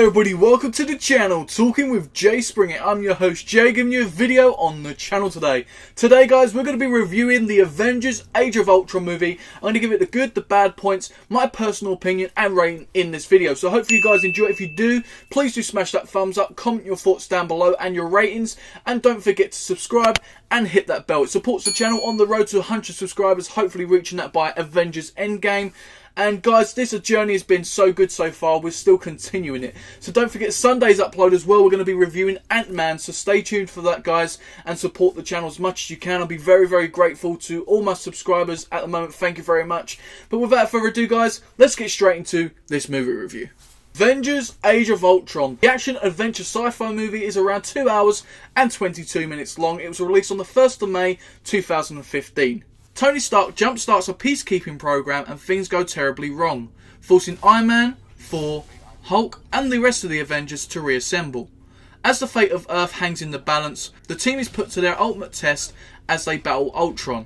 everybody, welcome to the channel, Talking with Jay Springer. I'm your host Jay, giving you a video on the channel today. Today guys, we're going to be reviewing the Avengers Age of Ultron movie. I'm going to give it the good, the bad points, my personal opinion and rating in this video. So hopefully you guys enjoy it. If you do, please do smash that thumbs up, comment your thoughts down below and your ratings. And don't forget to subscribe and hit that bell. It supports the channel on the road to 100 subscribers, hopefully reaching that by Avengers Endgame. And guys, this journey has been so good so far, we're still continuing it. So don't forget Sunday's upload as well, we're going to be reviewing Ant-Man, so stay tuned for that guys, and support the channel as much as you can. I'll be very, very grateful to all my subscribers at the moment, thank you very much. But without further ado guys, let's get straight into this movie review. Avengers Age of Ultron. The action adventure sci-fi movie is around 2 hours and 22 minutes long. It was released on the 1st of May 2015. Tony Stark jumpstarts a peacekeeping program and things go terribly wrong, forcing Iron Man, Thor, Hulk and the rest of the Avengers to reassemble. As the fate of Earth hangs in the balance, the team is put to their ultimate test as they battle Ultron.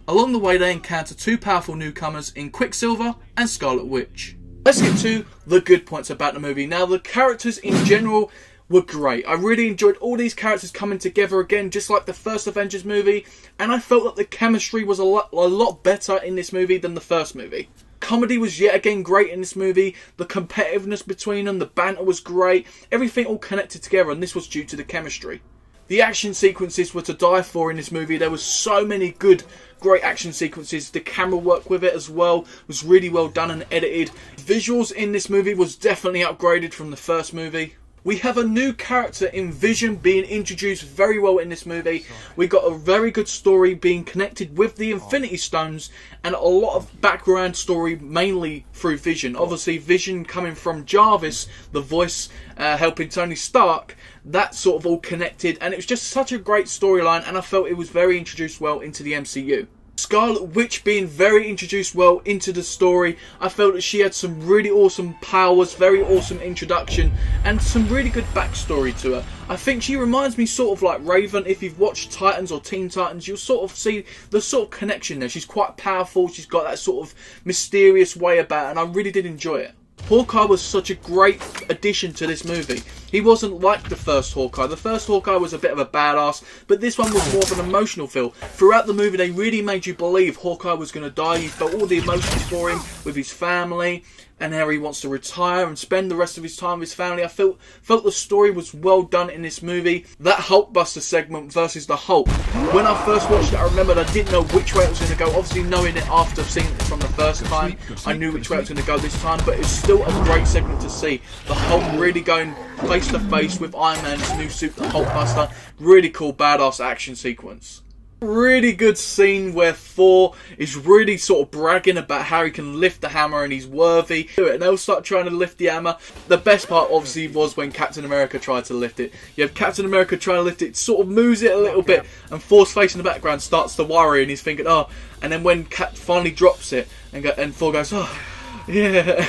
Along the way they encounter two powerful newcomers in Quicksilver and Scarlet Witch. Let's get to the good points about the movie. Now, the characters in general were great. I really enjoyed all these characters coming together again, just like the first Avengers movie, and I felt that the chemistry was a lot better in this movie than the first movie. Comedy was yet again great in this movie, the competitiveness between them, the banter was great, everything all connected together, and this was due to the chemistry. The action sequences were to die for in this movie. There was so many great action sequences. The camera work with it as well was really well done and edited. Visuals in this movie was definitely upgraded from the first movie. We have a new character in Vision being introduced very well in this movie. We got a very good story being connected with the Infinity Stones and a lot of background story mainly through Vision. Obviously Vision coming from Jarvis, the voice helping Tony Stark, that sort of all connected, and it was just such a great storyline, and I felt it was very introduced well into the MCU. Scarlet Witch being very introduced well into the story. I felt that she had some really awesome powers, very awesome introduction, and some really good backstory to her. I think she reminds me sort of like Raven. If you've watched Titans or Teen Titans, you'll sort of see the sort of connection there. She's quite powerful, she's got that sort of mysterious way about her, and I really did enjoy it. Hawkeye was such a great addition to this movie. He wasn't like the first Hawkeye. The first Hawkeye was a bit of a badass, but this one was more of an emotional feel. Throughout the movie, they really made you believe Hawkeye was going to die. You felt all the emotions for him with his family and how he wants to retire and spend the rest of his time with his family. I felt the story was well done in this movie. That Hulkbuster segment versus the Hulk. When I first watched it, I remembered I didn't know which way it was going to go. Obviously, knowing it after seeing it from the first time, I knew which way it was going to go this time, but it's still a great segment to see. The Hulk really going face to face with Iron Man's new suit, the Hulkbuster. Really cool, badass action sequence. Really good scene where Thor is really sort of bragging about how he can lift the hammer and he's worthy. And they'll start trying to lift the hammer. The best part obviously was when Captain America tried to lift it. You have Captain America trying to lift it, sort of moves it a little bit, and Thor's face in the background starts to worry and he's thinking, oh. And then when Cap finally drops it and Thor goes, oh. Yeah,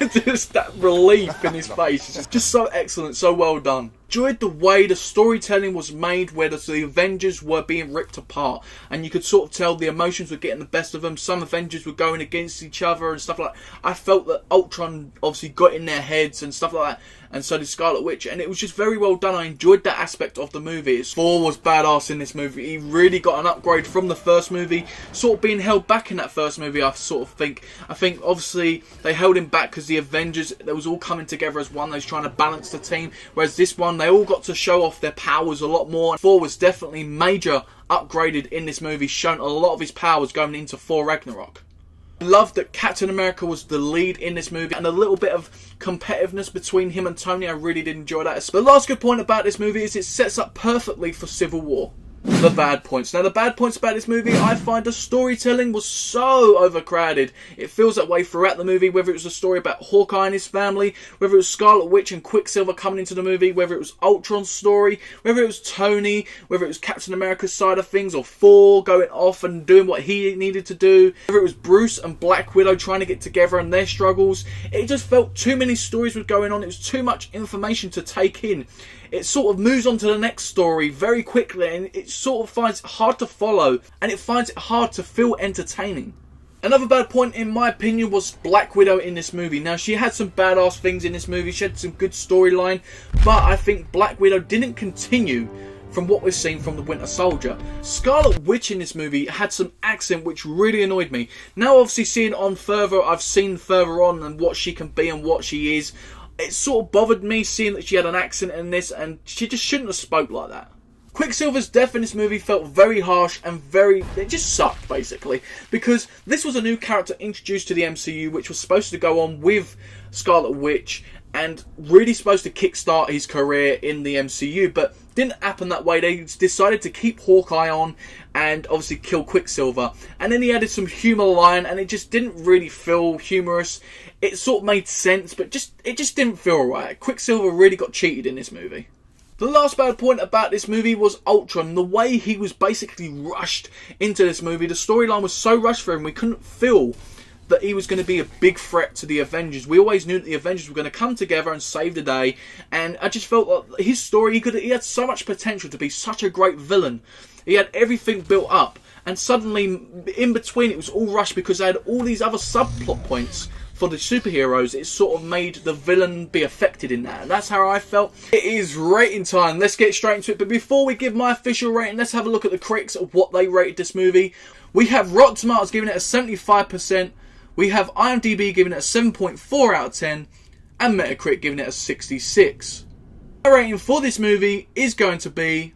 just that relief in his face. It's just so excellent, so well done. Enjoyed the way the storytelling was made, where the Avengers were being ripped apart, and you could sort of tell the emotions were getting the best of them. Some Avengers were going against each other and stuff like that. I felt that Ultron obviously got in their heads and stuff like that, and so did Scarlet Witch, and it was just very well done. I enjoyed that aspect of the movie. Thor was badass in this movie. He really got an upgrade from the first movie, sort of being held back in that first movie. I think obviously they held him back because the Avengers, they was all coming together as one. They was trying to balance the team, whereas this one, they all got to show off their powers a lot more. Thor was definitely major upgraded in this movie, shown a lot of his powers going into Thor Ragnarok. I loved that Captain America was the lead in this movie, and a little bit of competitiveness between him and Tony. I really did enjoy that. The last good point about this movie is it sets up perfectly for Civil War. The bad points. Now, the bad points about this movie, I find the storytelling was so overcrowded. It feels that way throughout the movie, whether it was a story about Hawkeye and his family, whether it was Scarlet Witch and Quicksilver coming into the movie, whether it was Ultron's story, whether it was Tony, whether it was Captain America's side of things, or Thor going off and doing what he needed to do, whether it was Bruce and Black Widow trying to get together and their struggles. It just felt too many stories were going on. It was too much information to take in. It sort of moves on to the next story very quickly, and it sort of finds it hard to follow, and it finds it hard to feel entertaining. Another bad point, in my opinion, was Black Widow in this movie. Now, she had some badass things in this movie. She had some good storyline. But I think Black Widow didn't continue from what we've seen from the Winter Soldier. Scarlet Witch in this movie had some accent which really annoyed me. Now, obviously, I've seen further on and what she can be and what she is. It sort of bothered me seeing that she had an accent in this, and she just shouldn't have spoke like that. Quicksilver's death in this movie felt very harsh and it just sucked, basically, because this was a new character introduced to the MCU which was supposed to go on with Scarlet Witch and really supposed to kickstart his career in the MCU, but didn't happen that way. They decided to keep Hawkeye on and obviously kill Quicksilver, and then he added some humour line and it just didn't really feel humorous. It sort of made sense, but it just didn't feel right. Quicksilver really got cheated in this movie. The last bad point about this movie was Ultron. The way he was basically rushed into this movie. The storyline was so rushed for him, we couldn't feel that he was going to be a big threat to the Avengers. We always knew that the Avengers were going to come together and save the day, and I just felt like his story, he had so much potential to be such a great villain. He had everything built up, and suddenly in between it was all rushed because they had all these other subplot points for the superheroes. It sort of made the villain be affected in that, and that's how I felt. It is rating time. Let's get straight into it, but before we give my official rating, let's have a look at the critics of what they rated this movie. We have Rotten Tomatoes giving it a 75%, we have IMDb giving it a 7.4 out of 10, and Metacritic giving it a 66. My rating for this movie is going to be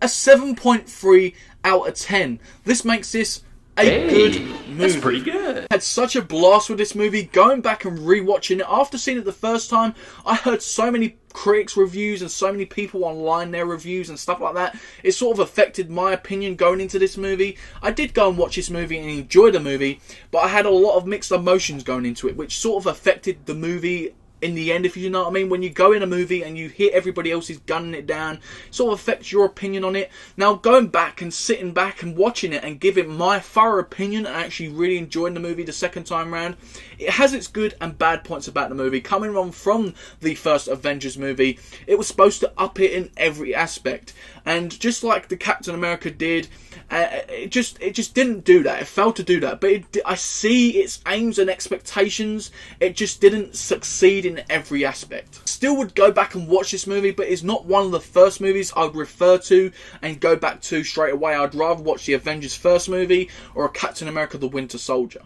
a 7.3 out of 10. This makes this a good movie. That's pretty good. I had such a blast with this movie. Going back and rewatching it, after seeing it the first time, I heard so many critics' reviews and so many people online, their reviews and stuff like that. It sort of affected my opinion going into this movie. I did go and watch this movie and enjoy the movie, but I had a lot of mixed emotions going into it, which sort of affected the movie in the end, if you know what I mean. When you go in a movie and you hear everybody else is gunning it down, it sort of affects your opinion on it. Now, going back and sitting back and watching it and giving my thorough opinion and actually really enjoying the movie the second time round, it has its good and bad points about the movie. Coming on from the first Avengers movie, it was supposed to up it in every aspect, and just like the Captain America did, it just didn't do that. It failed to do that, but I see its aims and expectations. It just didn't succeed in every aspect. Still would go back and watch this movie, but it's not one of the first movies I would refer to and go back to straight away. I'd rather watch the Avengers first movie or a Captain America the Winter Soldier.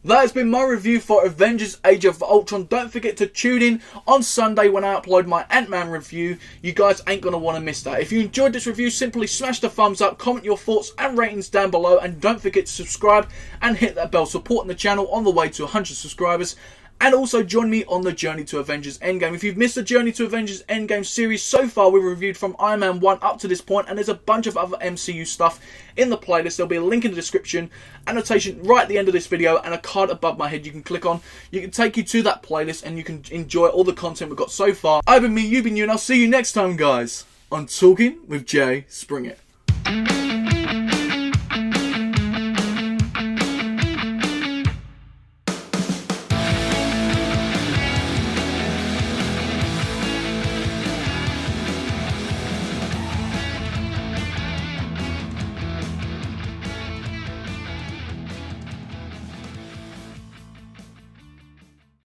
That has been my review for Avengers Age of Ultron. Don't forget to tune in on Sunday when I upload my Ant-Man review. You guys ain't going to want to miss that. If you enjoyed this review, simply smash the thumbs up, comment your thoughts and ratings down below, and don't forget to subscribe and hit that bell, supporting the channel on the way to 100 subscribers. And also join me on the journey to Avengers Endgame. If you've missed the Journey to Avengers Endgame series so far, we've reviewed from Iron Man 1 up to this point, and there's a bunch of other MCU stuff in the playlist. There'll be a link in the description, annotation right at the end of this video, and a card above my head you can click on. You can take you to that playlist and you can enjoy all the content we've got so far. I've been me, you've been you, and I'll see you next time, guys, on Talking with Jay Springett.